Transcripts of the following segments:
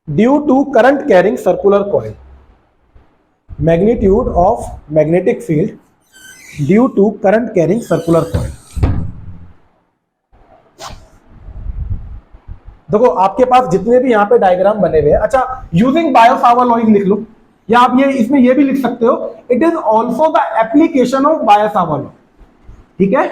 Due to current carrying circular coil, magnitude of magnetic field due to current carrying circular coil. देखो आपके पास जितने भी यहां पे डायग्राम बने हुए हैं, अच्छा यूजिंग बायो-सावर्ट लॉ लिख लो, या आप ये इसमें ये भी लिख सकते हो, it is also the application of Biot-Savart law. ठीक है,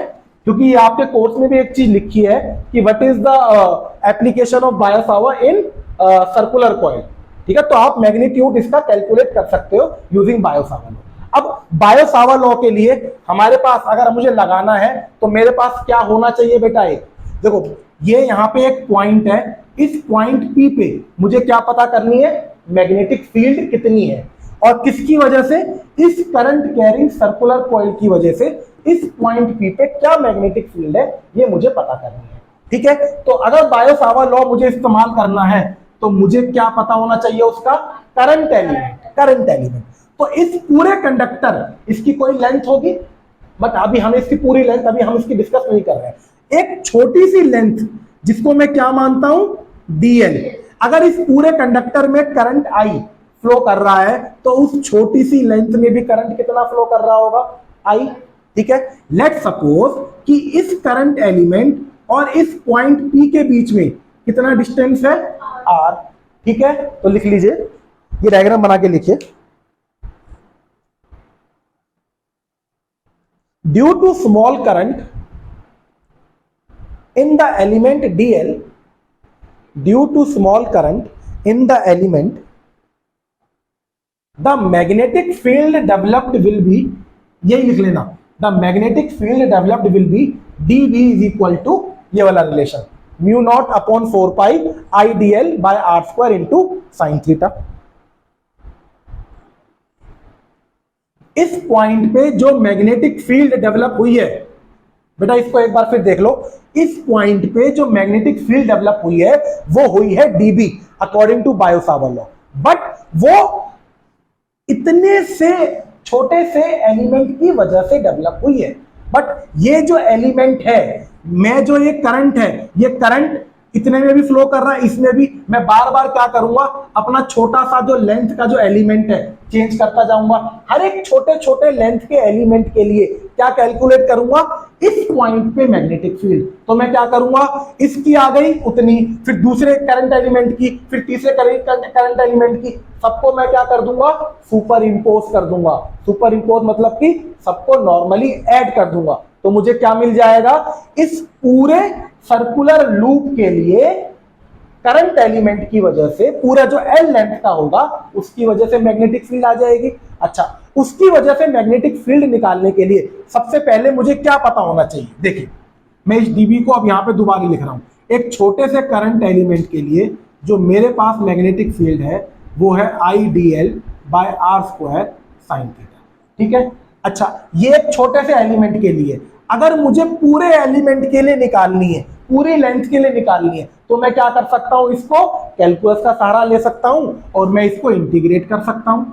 क्योंकि ये आपके कोर्स में भी एक चीज लिखी है कि what is the application of Biot-Savart in circular coil. ठीक है, तो आप मैग्नीट्यूड इसका कैलकुलेट कर सकते हो यूजिंग बायो-सावर्ट लॉ। अब बायो-सावर्ट लॉ के लिए हमारे पास अगर मुझे लगाना है तो मेरे पास क्या होना चाहिए बेटा, एक देखो ये यहां पे एक पॉइंट है, इस पॉइंट पी पे मुझे क्या पता करनी है, मैग्नेटिक फील्ड कितनी है, और किसकी वजह से, इस करंट कैरिंग सर्कुलर कॉइल की वजह से इस पॉइंट पी पे क्या मैग्नेटिक फील्ड है, ये मुझे पता करनी है। ठीक है, तो अगर बायो-सावर्ट लॉ मुझे इस्तेमाल करना है तो मुझे क्या पता होना चाहिए, उसका करंट एलिमेंट। तो इस पूरे कंडक्टर, इसकी कोई लेंथ होगी, बट अभी हम इसकी पूरी लेंथ, अभी हम इसकी डिस्कस नहीं कर रहे हैं। एक छोटी सी लेंथ जिसको मैं क्या मानता हूं, dl, अगर इस पूरे कंडक्टर में करंट I फ्लो कर रहा है तो उस छोटी सी लेंथ में भी करंट कितना फ्लो कर रहा होगा, I। ठीक है, लेट सपोज कि इस करंट एलिमेंट और इस पॉइंट P के बीच में कितना डिस्टेंस है, R। ठीक है, तो लिख लीजिए, ये डायग्राम बना के लिखिए, due to small current in the element dl, due to small current in the element, the magnetic field developed will be, यही लिख लेना, the magnetic field developed will be dB is equal to ये वाला relation mu naught upon 4 pi I D L by R square into sine theta. इस point पे जो magnetic field develop हुई है बेटा, इसको एक बार फिर देख लो, इस पॉइंट पे जो मैग्नेटिक फील्ड डेवलप हुई है वो हुई है dB according to Biot Savart law, but वो इतने से छोटे से एलिमेंट की वजह से डेवलप हुई है। बट ये जो एलिमेंट है, मैं जो ये करंट है, ये करंट इतने में भी फ्लो कर रहा है, इसमें भी, मैं बार बार क्या करूंगा, अपना छोटा सा जो लेंथ का जो एलिमेंट है चेंज करता जाऊंगा, हर एक छोटे छोटे लेंथ के एलिमेंट के लिए क्या कैलकुलेट करूंगा, इस पॉइंट पे मैग्नेटिक फील्ड। तो मैं क्या करूंगा, इसकी आ गई उतनी, फिर दूसरे करंट एलिमेंट की, फिर तीसरे करंट एलिमेंट की, सबको मैं क्या कर दूंगा, सुपर इंपोज कर दूंगा। सुपर इंपोज मतलब कि सबको नॉर्मली ऐड कर दूंगा, तो मुझे क्या मिल जाएगा, इस पूरे सर्कुलर लूप के लिए करंट एलिमेंट की वजह से पूरा जो एल लेंथ का होगा उसकी वजह से मैग्नेटिक फील्ड आ जाएगी। अच्छा, उसकी वजह से मैग्नेटिक फील्ड निकालने के लिए सबसे पहले मुझे क्या पता होना चाहिए, देखिए मैं इस डीबी को अब यहां पे दोबारा लिख रहा हूं, एक छोटे से करंट एलिमेंट के लिए जो मेरे पास मैग्नेटिक फील्ड है वो है I D L by R square sine theta. ठीक है, अच्छा ये एक छोटे से एलिमेंट के लिए, अगर मुझे पूरे एलिमेंट के लिए निकालनी है, पूरी लेंथ के लिए निकालनी है, तो मैं क्या कर सकता हूं, इसको कैलकुलस का सहारा ले सकता हूं और मैं इसको इंटीग्रेट कर सकता हूं।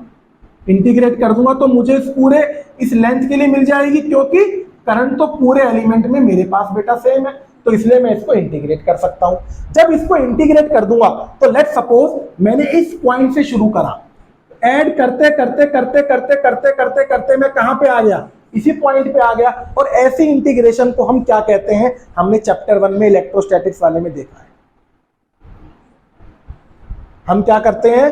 इंटीग्रेट कर दूंगा तो मुझे इस पूरे इस लेंथ के लिए मिल जाएगी, क्योंकि करंट तो पूरे एलिमेंट में मेरे पास बेटा सेम है, तो इसलिए मैं इसको इंटीग्रेट कर सकता हूं। जब इसको इंटीग्रेट कर दूंगा तो लेट सपोज मैंने इस पॉइंट से शुरू करा, ऐड करते करते करते करते करते करते करते मैं कहां पे आ गया, इसी पॉइंट पे आ गया। और ऐसी इंटीग्रेशन को हम क्या कहते हैं, हमने चैप्टर 1 में इलेक्ट्रोस्टैटिक्स वाले में देखा है। हम क्या करते हैं,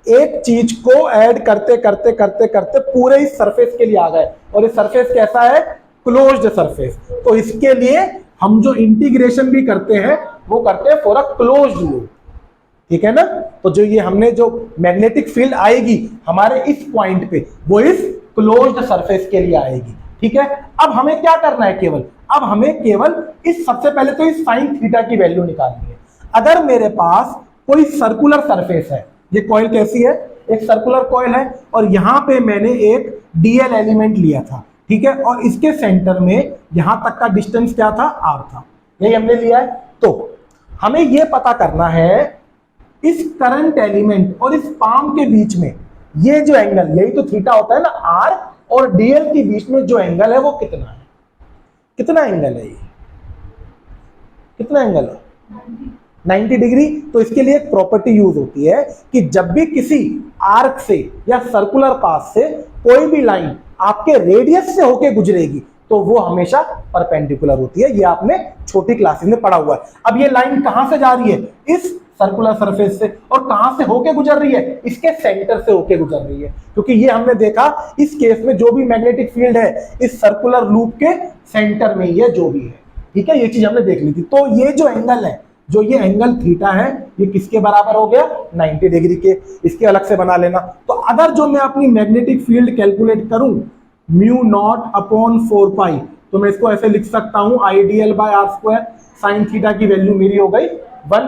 एक चीज को ऐड करते करते करते करते पूरे इस सरफेस के लिए आ गए, और ये सरफेस कैसा है, क्लोज्ड सरफेस। तो इसके लिए हम जो इंटीग्रेशन भी करते हैं वो करते हैं फॉर अ क्लोज्ड लूप। ठीक है ना, तो जो ये हमने जो मैग्नेटिक फील्ड आएगी हमारे इस पॉइंट पे वो इस क्लोज्ड सरफेस के लिए आएगी। ठीक है, अब हमें क्या करना है, केवल अब हमें केवल इस, सबसे पहले तो इस साइन थीटा की वैल्यू निकालनी है। अगर मेरे पास कोई सर्कुलर सरफेस है, ये कॉइल कैसी है, एक सर्कुलर कॉइल है, और यहां पे मैंने एक डीएल एलिमेंट लिया था। ठीक है, और इसके सेंटर में यहां तक का डिस्टेंस क्या था, आर था, यही हमने लिया है। तो हमें यह पता करना है इस करंट एलिमेंट और इस पाम के बीच में ये जो एंगल, यही तो थीटा होता है ना, आर और डीएल के बीच में जो एंगल है वो कितना है, कितना एंगल है, ये कितना एंगल है, 90 डिग्री। तो इसके लिए एक प्रॉपर्टी यूज होती है कि जब भी किसी आर्क से या सर्कुलर पाथ से कोई भी लाइन आपके रेडियस से होके गुजरेगी तो वो हमेशा परपेंडिकुलर होती है। ये आपने छोटी क्लासेस में पढ़ा हुआ है। अब ये लाइन कहां से जा रही है? इस सर्कुलर सरफेस से। और कहां से होके गुजर रही है? इसके सेंटर से होके गुजर रही है, क्योंकि ये हमने देखा इस केस में जो भी मैग्नेटिक फील्ड है इस सर्कुलर लूप के सेंटर में ही है जो भी है। ठीक है, ये चीज हमने देख ली थी। तो ये जो एंगल है, जो ये एंगल थीटा है, ये किसके बराबर हो गया? 90 डिग्री के। इसके अलग से बना लेना। तो अगर जो मैं अपनी मैग्नेटिक फील्ड कैलकुलेट करूं म्यू नॉट अपॉन 4 पाई, तो मैं इसको ऐसे लिख सकता हूं IDL by R square. Sine theta की वैल्यू मेरी हो गई 1।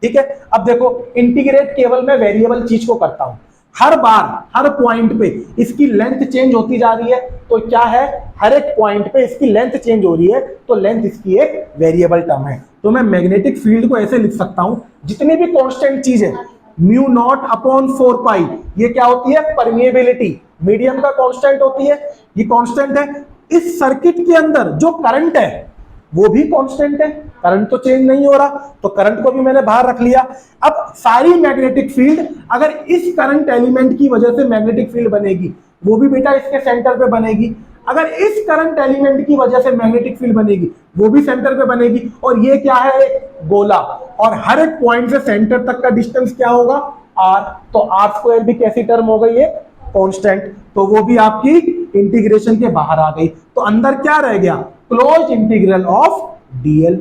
ठीक है, अब देखो इंटीग्रेट केवल मैं वेरिएबल चीज को करता हूं। हर बार हर पॉइंट पे इसकी लेंथ चेंज होती जा रही है। तो क्या है? हर एक पॉइंट पे इसकी लेंथ चेंज हो रही है, तो लेंथ इसकी एक वेरिएबल टर्म है। तो मैं मैग्नेटिक फील्ड को ऐसे लिख सकता हूं, जितनी भी कांस्टेंट चीज है म्यू नॉट अपॉन 4 पाई, ये क्या होती है? परमिएबिलिटी, मीडियम का कांस्टेंट होती है, ये कांस्टेंट है। इस सर्किट के अंदर जो करंट है वो भी कांस्टेंट है, करंट तो चेंज नहीं हो रहा, तो करंट को भी मैंने बाहर रख लिया। अब सारी मैग्नेटिक फील्ड अगर इस करंट एलिमेंट की वजह से मैग्नेटिक फील्ड बनेगी, वो भी बेटा इसके सेंटर पे बनेगी। अगर इस करंट एलिमेंट की वजह से मैग्नेटिक फील्ड बनेगी, वो भी सेंटर पे बनेगी। और ये क्या है? एक गोला, और हर एक पॉइंट से सेंटर तक का डिस्टेंस क्या होगा? r। तो r स्क्वायर भी कैसी टर्म हो गई है? कांस्टेंट। तो वो भी आपकी इंटीग्रेशन के बाहर आ गई। तो अंदर क्या रह गया? Close integral of DL.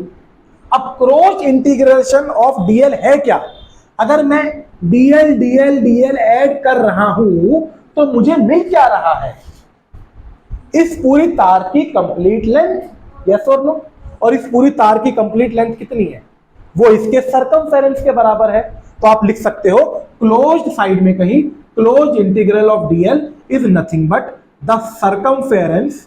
अब क्लोज इंटीग्रेशन ऑफ डीएल है क्या? अगर मैं डीएल डीएल डीएल ऐड कर रहा हूं तो मुझे मिल क्या रहा है? इस पूरी तार की कंप्लीट लेंथ, यस और नो? और इस पूरी तार की कंप्लीट लेंथ कितनी है? वो इसके सरकमफेरेंस के बराबर है। तो आप लिख सकते हो क्लोज्ड साइड में कहीं close integral of D L is nothing but the circumference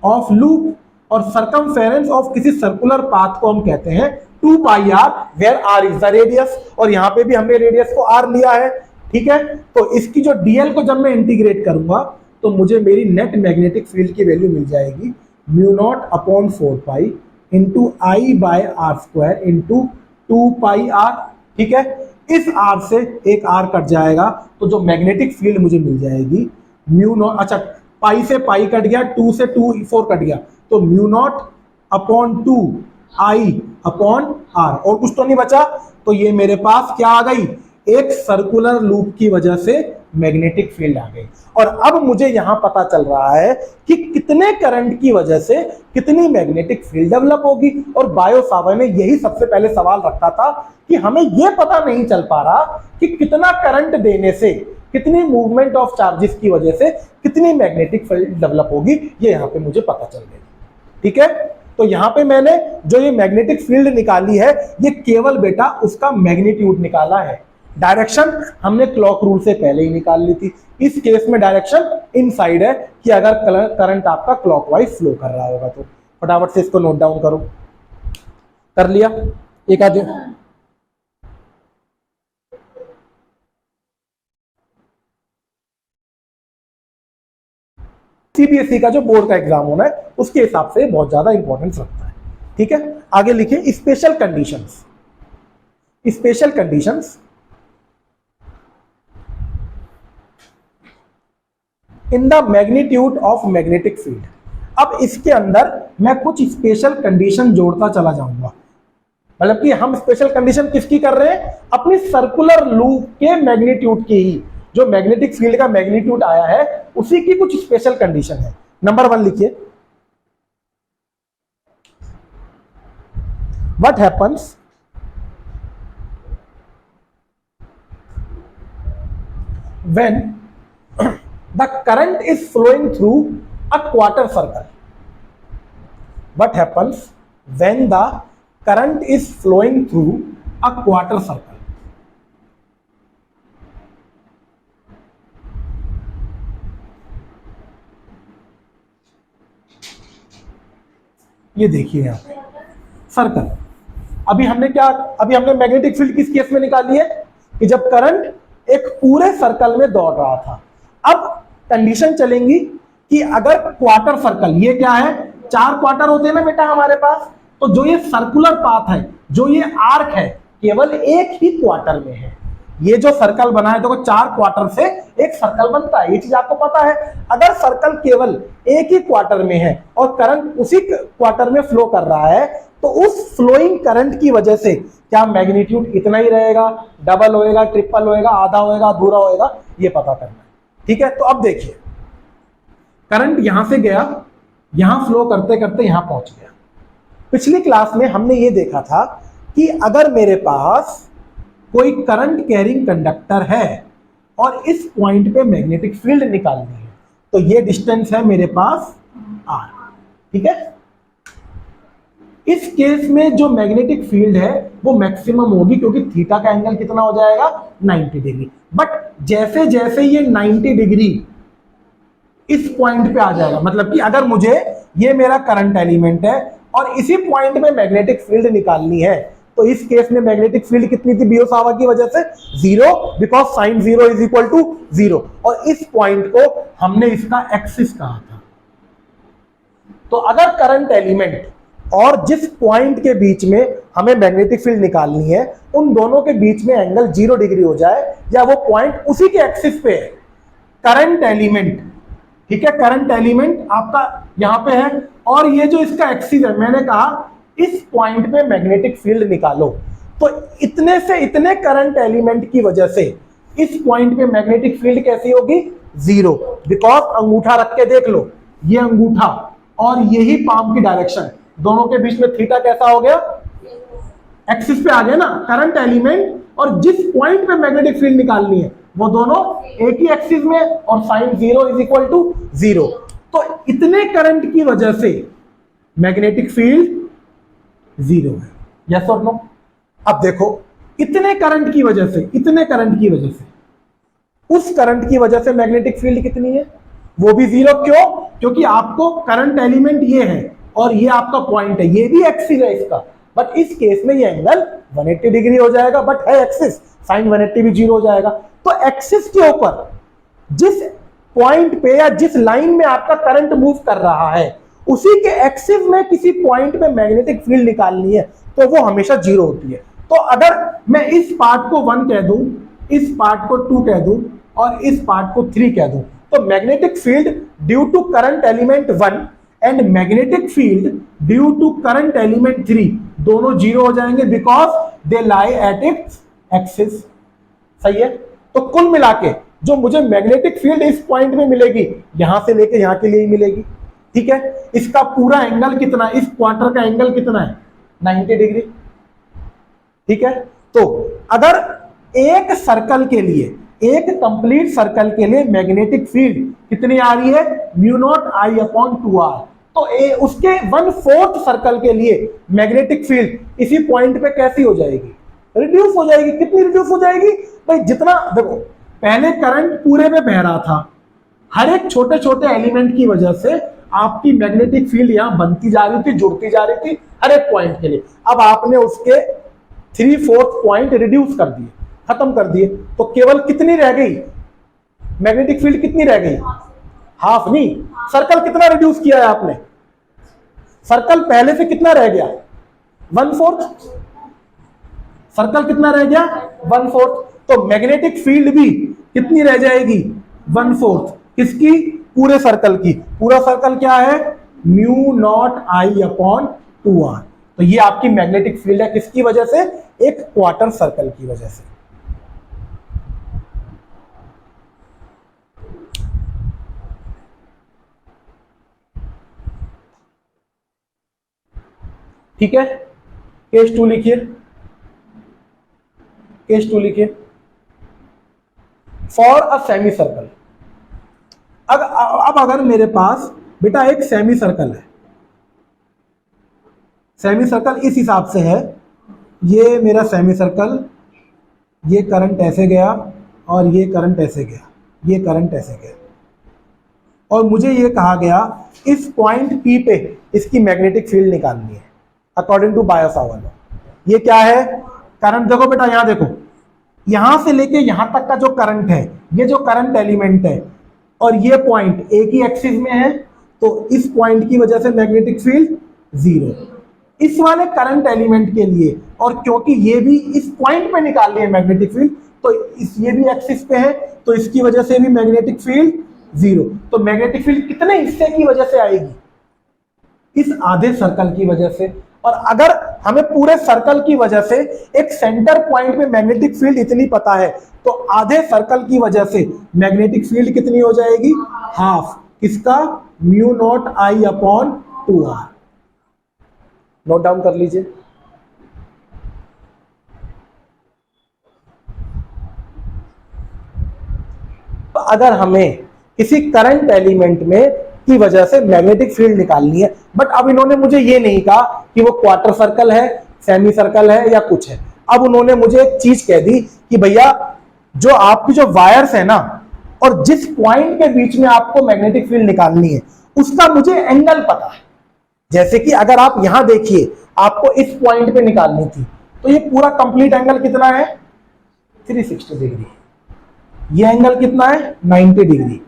of loop. और सरकमफेरेंस ऑफ किसी सर्कुलर पाथ को हम कहते हैं 2 pi R, where R is the radius. और यहां पे भी हमने रेडियस को आर लिया है। ठीक है, तो इसकी जो डीएल को जब मैं इंटीग्रेट करूंगा तो मुझे मेरी नेट मैग्नेटिक फील्ड की वैल्यू मिल जाएगी mu naught upon 4 pi into I by R square into 2 pi R. ठीक है, इस आर से एक आर कट जाएगा, तो जो मैग्नेटिक फील्ड मुझे मिल जाएगी म्यू नॉट, अच्छा पाई से पाई कट गया, 2 से 2 4 कट गया, तो mu naught upon 2 I upon R. और कुछ तो नहीं बचा, तो ये मेरे पास क्या आ गई? एक सर्कुलर लूप की वजह से मैग्नेटिक फील्ड आ गई। और अब मुझे यहां पता चल रहा है कि कितने करंट की वजह से कितनी मैग्नेटिक फील्ड डेवलप होगी। और बायो सावर्ट ने यही सबसे पहले सवाल रखा था कि हमें यह पता नहीं चल पा रहा कि कितना करंट देने से, कितनी मूवमेंट ऑफ चार्जेस की वजह से कितनी मैग्नेटिक फील्ड डेवलप होगी, ये यहां पे मुझे पता चल गई। ठीक है, तो यहां पे मैंने जो ये मैग्नेटिक फील्ड निकाली है, ये केवल बेटा उसका मैग्नीट्यूड निकाला है। डायरेक्शन हमने क्लॉक रूल से पहले ही निकाल ली थी। इस केस में डायरेक्शन इनसाइड है कि अगर करंट आपका क्लॉकवाइज फ्लो कर रहा होगा। तो फटाफट से इसको नोट डाउन करो। कर लिया? एक आधे सीबीएसई का जो बोर्ड का एग्जाम होना है उसके हिसाब से बहुत ज्यादा इंपॉर्टेंस रखता है। ठीक है, आगे लिखिए special conditions. Special conditions in the magnitude of magnetic field. अब इसके अंदर मैं कुछ स्पेशल कंडीशन जोड़ता चला जाऊंगा। मतलब कि हम स्पेशल कंडीशन किसकी कर रहे हैं? अपनी सर्कुलर लूप के मैग्नीट्यूड की ही, जो मैग्नेटिक फील्ड का मैग्नीट्यूड आया है उसी की कुछ स्पेशल कंडीशन है। नंबर 1 लिखिए, what happens when the current is flowing through a quarter circle? What happens when the current is flowing through a quarter circle? ये देखिए यहां पे सर्कल। अभी हमने मैग्नेटिक फील्ड किस केस में निकाली है? कि जब करंट एक पूरे सर्कल में दौड़ रहा था। अब कंडीशन चलेंगी कि अगर क्वार्टर सर्कल, ये क्या है? 4 क्वार्टर होते हैं ना बेटा हमारे पास, तो जो ये सर्कुलर पाथ है, जो ये आर्क है, केवल एक ही क्वार्टर में है। ये जो सर्कल बना है, देखो 4 क्वार्टर से एक सर्कल बनता है, ये चीज आपको पता है। अगर सर्कल केवल एक ही क्वार्टर में है और करंट उसी क्वार्टर में फ्लो कर रहा है, तो उस फ्लोइंग करंट की वजह से क्या मैग्नीट्यूड इतना ही रहेगा, डबल होएगा, ट्रिपल होएगा, आधा होएगा, अधूरा होएगा, ये पता करना है। ठीक है, तो अब देखिए, करंट यहां से गया, यहां फ्लो करते करते यहां पहुंच गया। पिछली क्लास में हमने ये देखा था कि अगर मेरे पास कोई करंट कैरिंग कंडक्टर है और इस पॉइंट पे मैग्नेटिक फील्ड निकालनी है, तो ये डिस्टेंस है मेरे पास r। ठीक है, इस केस में जो मैग्नेटिक फील्ड है वो मैक्सिमम होगी, क्योंकि थीटा का एंगल कितना हो जाएगा, 90 डिग्री। बट जैसे जैसे ये 90 डिग्री इस पॉइंट पे आ जाएगा, मतलब कि अगर मुझे, ये मेरा करंट एलिमेंट है और इसी पॉइंट में मैग्नेटिक फील्ड निकालनी है, तो इस केस में मैग्नेटिक फील्ड कितनी थी बियोसावा की वजह से, 0, because sine 0 is equal to 0। और इस पॉइंट को हमने इसका एक्सिस कहा था। तो अगर करंट एलिमेंट और जिस पॉइंट के बीच में हमें मैग्नेटिक फील्ड निकालनी है, उन दोनों के बीच में एंगल 0 डिग्री हो जाए, या वो पॉइंट उसी के एक्सिस पे है, करंट एलिमेंट, ठीक है, करंट एलिमेंट आपका यहां पे है और ये जो इसका एक्सिस है, मैंने कहा इस पॉइंट पे मैग्नेटिक फील्ड निकालो, तो इतने से इतने करंट एलिमेंट की वजह से इस पॉइंट पे मैग्नेटिक फील्ड कैसी होगी, 0। बिकॉज अंगूठा रख के देख लो, ये अंगूठा और यही पाम की डायरेक्शन, दोनों के बीच में थीटा कैसा हो गया, एक्सिस पे आ गया ना। करंट एलिमेंट और जिस पॉइंट पे मैग्नेटिक फील्ड निकालनी है वो दोनों एक ही एक्सिस में, और साइन 0 इज इक्वल टू 0। तो इतने करंट की वजह से मैग्नेटिक फील्ड 0 है, यस और नो। अब देखो, इतने करंट की वजह से, इतने करंट की वजह से, उस करंट की वजह से मैग्नेटिक फील्ड कितनी है, वो भी 0। क्यों? क्योंकि आपको करंट एलिमेंट ये है और ये आपका पॉइंट है, ये भी एक्सिस है इसका, बट इस केस में ये एंगल 180 डिग्री हो जाएगा, बट है एक्सिस, साइन 180 भी 0 हो जाएगा। तो एक्सिस के ऊपर जिस पॉइंट पे या जिस लाइन में आपका करंट मूव कर रहा है, उसी के एक्सिस में किसी पॉइंट पे मैग्नेटिक फील्ड निकालनी है, तो वो हमेशा 0 होती है। तो अगर मैं इस पार्ट को 1 कह दूं, इस पार्ट को 2 कह दूं और इस पार्ट को 3 कह दूं, तो magnetic field due to current element 1 and magnetic field due to current element 3 दोनों 0 हो जाएंगे, because they lie at its axis. सही है, तो कुल मिला के जो मुझे मैग्नेटिक फील्ड इस पॉइंट में मिलेगी, यहां से लेके यहां के लिए ही मिलेगी। ठीक है, इसका पूरा एंगल कितना है, इस क्वार्टर का एंगल कितना है, 90 डिग्री। ठीक है, तो अगर एक सर्कल के लिए, एक कंप्लीट सर्कल के लिए मैग्नेटिक फील्ड कितनी आ रही है, μ0I/2r, तो उसके 1/4 सर्कल के लिए मैग्नेटिक फील्ड इसी पॉइंट पे कैसी हो जाएगी, रिड्यूस हो जाएगी। कितनी रिड्यूस हो जाएगी भाई, जितना देखो पहले करंट पूरे में बह रहा था, हर एक छोटे छोटे एलिमेंट की वजह से आपकी मैग्नेटिक फील्ड यहां बनती जा रही थी, जुड़ती जा रही थी हर एक पॉइंट के लिए। अब आपने उसके 3/4 पॉइंट रिड्यूस कर दिए, खत्म कर दिए, तो केवल कितनी रह गई मैग्नेटिक फील्ड, कितनी रह गई, हाफ नहीं। सर्कल कितना रिड्यूस किया है आपने, सर्कल पहले से कितना रह गया, 1/4। सर्कल कितना रह गया, 1/4। तो मैग्नेटिक फील्ड भी कितनी रह जाएगी, 1/4। किसकी, पूरे सर्कल की। पूरा सर्कल क्या है, μ0I/2r। तो ये आपकी मैग्नेटिक फील्ड है, किसकी वजह से, एक क्वार्टर सर्कल की वजह से। ठीक है, केस 2 लिखिए, केस 2 लिखिए। फॉर अ सेमी सर्कल, अब अगर मेरे पास बेटा एक सेमी सर्कल है, सेमी सर्कल इस हिसाब से है, ये मेरा सेमी सर्कल, ये करंट ऐसे गया और ये करंट ऐसे गया, ये करंट ऐसे गया, और मुझे ये कहा गया इस पॉइंट P पे इसकी मैग्नेटिक फील्ड निकालनी है अकॉर्डिंग टू बायो-सावर्ट लॉ। ये क्या है, करंट, देखो बेटा यहां देखो, यहां से लेके यहां तक का जो करंट है, ये जो करंट एलिमेंट है, और ये पॉइंट एक ही एक्सिस में है, तो इस पॉइंट की वजह से मैग्नेटिक फील्ड 0। इस वाले करंट एलिमेंट के लिए, और क्योंकि ये भी इस पॉइंट पे निकाल रही है मैग्नेटिक फील्ड, तो ये भी एक्सिस पे है, तो इसकी वजह से भी मैग्नेटिक फील्ड 0। तो मैग्नेटिक फील्ड कितने हिस्से की वजह से आएगी? इस आधे सर्कल की वजह से। और अगर हमें पूरे सर्कल की वजह से एक सेंटर पॉइंट पे मैग्नेटिक फील्ड इतनी पता है, तो आधे सर्कल की वजह से मैग्नेटिक फील्ड कितनी हो जाएगी? हाफ। किसका? Mu not I upon 2r। Note down कर लीजिए। तो अगर हमें किसी करंट एलिमेंट में की वजह से मैग्नेटिक फील्ड निकालनी है, बट अब इन्होंने मुझे ये नहीं कहा कि वो क्वार्टर सर्कल है, सेमी सर्कल है या कुछ है। अब उन्होंने मुझे एक चीज कह दी कि भैया जो आपकी जो वायर्स है ना, और जिस पॉइंट के बीच में आपको मैग्नेटिक फील्ड निकालनी है, उसका मुझे एंगल पता है। जैसे कि अगर आप यहां देखिए, आपको इस पॉइंट पे निकालनी थी, तो ये पूरा कंप्लीट एंगल कितना है? 360 डिग्री। ये एंगल कितना है? 90 डिग्री।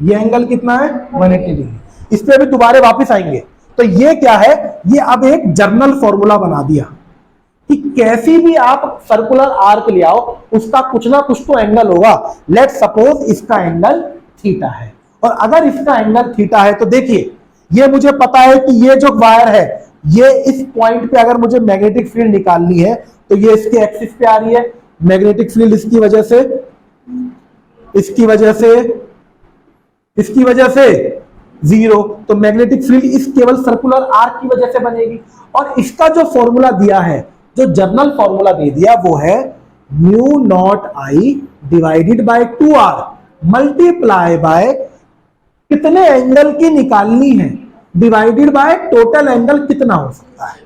ये एंगल कितना है? 180 डिग्री। इस पे अभी दोबारा वापस आएंगे। तो ये क्या है? ये अब एक जर्नल फॉर्मूला बना दिया कि कैसी भी आप सर्कुलर आर्क ले आओ, उसका कुछ ना कुछ तो एंगल होगा। लेट सपोज इसका एंगल थीटा है, और अगर इसका एंगल थीटा है तो देखिए, ये मुझे पता है कि ये जो वायर है, ये इस पॉइंट पे अगर मुझे मैग्नेटिक फील्ड निकालनी है, तो ये इसके एक्सिस पे आ रही है मैग्नेटिक फील्ड, इसकी वजह से, इसकी वजह से, इसकी वजह से 0। तो मैग्नेटिक फील्ड इस केवल सर्कुलर आर्क की वजह से बनेगी। और इसका जो फॉर्मूला दिया है, जो जर्नल फॉर्मूला दे दिया, वो है mu not I divided by 2r multiply by कितने एंगल की निकालनी है डिवाइडेड बाय टोटल एंगल कितना हो सकता है।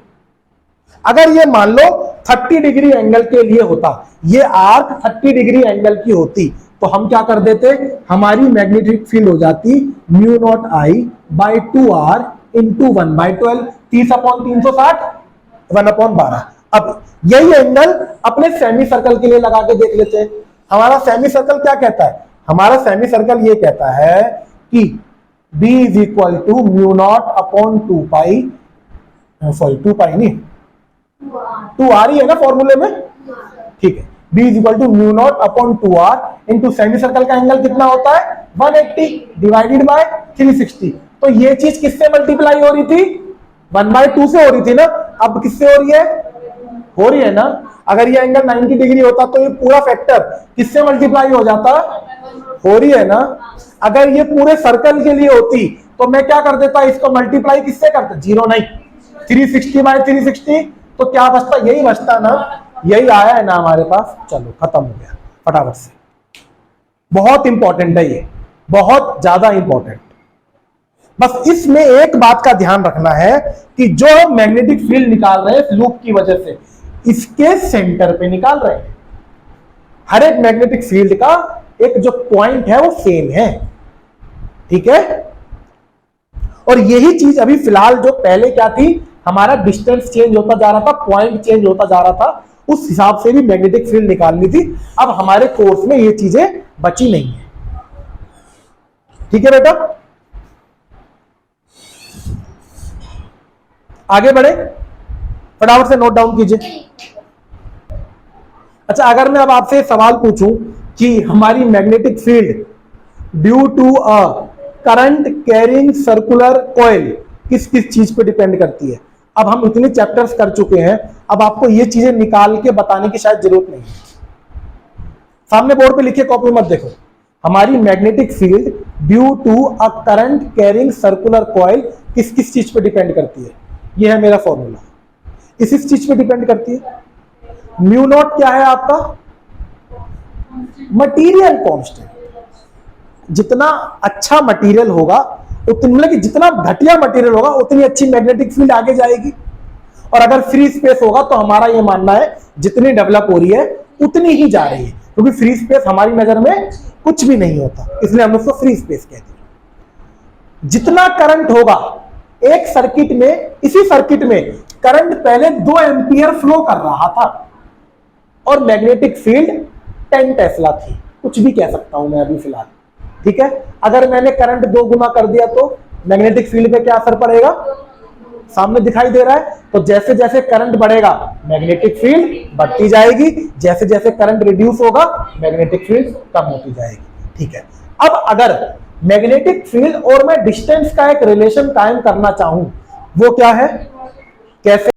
अगर ये मान लो 30 डिग्री एंगल के लिए होता, ये आर्क 30 डिग्री एंगल की होती, तो हम क्या कर देते? हमारी मैग्नेटिक फील्ड हो जाती mu not I by 2r into 1/12, 30/360, 1/12। अब यही एंगल अपने सेमी सर्कल के लिए लगा के देख लेते हैं। हमारा सेमी सर्कल क्या कहता है? हमारा सेमी सर्कल ये कहता है कि b is equal to mu naught upon 2 pi नहीं, 2r ही है ना फॉर्मूले में, ठीक है। b is equal to mu naught upon 2r into semi circle का एंगल कितना होता है? 180 डिवाइडेड बाय 360। तो ये चीज किससे मल्टीप्लाई हो रही थी? 1/2 से हो रही थी ना। अब किससे हो रही है? हो रही है ना। अगर ये एंगल 90 डिग्री होता तो ये पूरा फैक्टर किससे मल्टीप्लाई हो जाता? हो रही है ना। अगर ये पूरे सर्कल के लिए होती तो मैं क्या कर देता? इसको मल्टीप्लाई किससे करता? 0 नहीं, 360 बाय 360। तो क्या बचता? यही बचता ना, यही आया है ना हमारे पास। चलो खत्म हो गया फटाफट से। बहुत इंपॉर्टेंट है ये, बहुत ज्यादा इंपॉर्टेंट। बस इसमें एक बात का ध्यान रखना है कि जो मैग्नेटिक फील्ड निकाल रहे हैं इस लूप की वजह से, इसके सेंटर पे निकाल रहे हैं। हर एक मैग्नेटिक फील्ड का एक जो पॉइंट है वो सेम है, ठीक है। और यही चीज अभी फिलहाल जो पहले क्या थी, हमारा डिस्टेंस चेंज होता जा रहा था, पॉइंट चेंज होता जा रहा था, उस हिसाब से भी मैग्नेटिक फील्ड निकालनी थी। अब हमारे कोर्स में ये चीजें बची नहीं है, ठीक है बेटा। आगे बढ़े, फटाफट से नोट डाउन कीजिए। अच्छा, अगर मैं अब आपसे सवाल पूछूं कि हमारी magnetic field due to a current carrying circular coil किस किस चीज पे डिपेंड करती है। अब हम इतने चैप्टर्स कर चुके हैं, अब आपको ये चीजें निकाल के बताने की शायद जरूरत नहीं है। सामने बोर्ड पे लिखिए, कॉपी मत देखो। हमारी magnetic field due to a current carrying circular coil किस किस चीज पे डिपेंड करती है। ये है मेरा फॉर्मूला, इस चीज पे डिपेंड करती है। म्यू नॉट क्या है आपका? Material constant. जितना अच्छा मटेरियल होगा उतनी, मतलब कि जितना घटिया मटेरियल होगा उतनी अच्छी मैग्नेटिक फील्ड आगे जाएगी। और अगर फ्री स्पेस होगा तो हमारा यह मानना है जितनी डेवलप हो रही है उतनी ही जा रही है, क्योंकि फ्री स्पेस हमारी नजर में कुछ भी नहीं होता, इसलिए हम उसको फ्री स्पेस कहते हैं। जितना करंट होगा एक सर्किट में, इसी सर्किट में करंट पहले 2 एम्पियर फ्लो कर रहा था और मैग्नेटिक फील्ड 10 टेस्ला थी, कुछ भी कह सकता हूं मैं अभी फिलहाल, ठीक है। अगर मैंने करंट 2 गुना कर दिया तो मैग्नेटिक फील्ड पे क्या असर पड़ेगा? सामने दिखाई दे रहा है। तो जैसे जैसे करंट बढ़ेगा मैग्नेटिक फील्ड बढ़ती जाएगी, जैसे जैसे करंट रिड्यूस होगा मैग्नेटिक फील्ड कम होती जाएगी। ठीक है, अब अगर मैग्नेटिक फील्ड और मैं डिस्टेंस का एक रिलेशन कायम करना चाहूं, वो क्या है, कैसे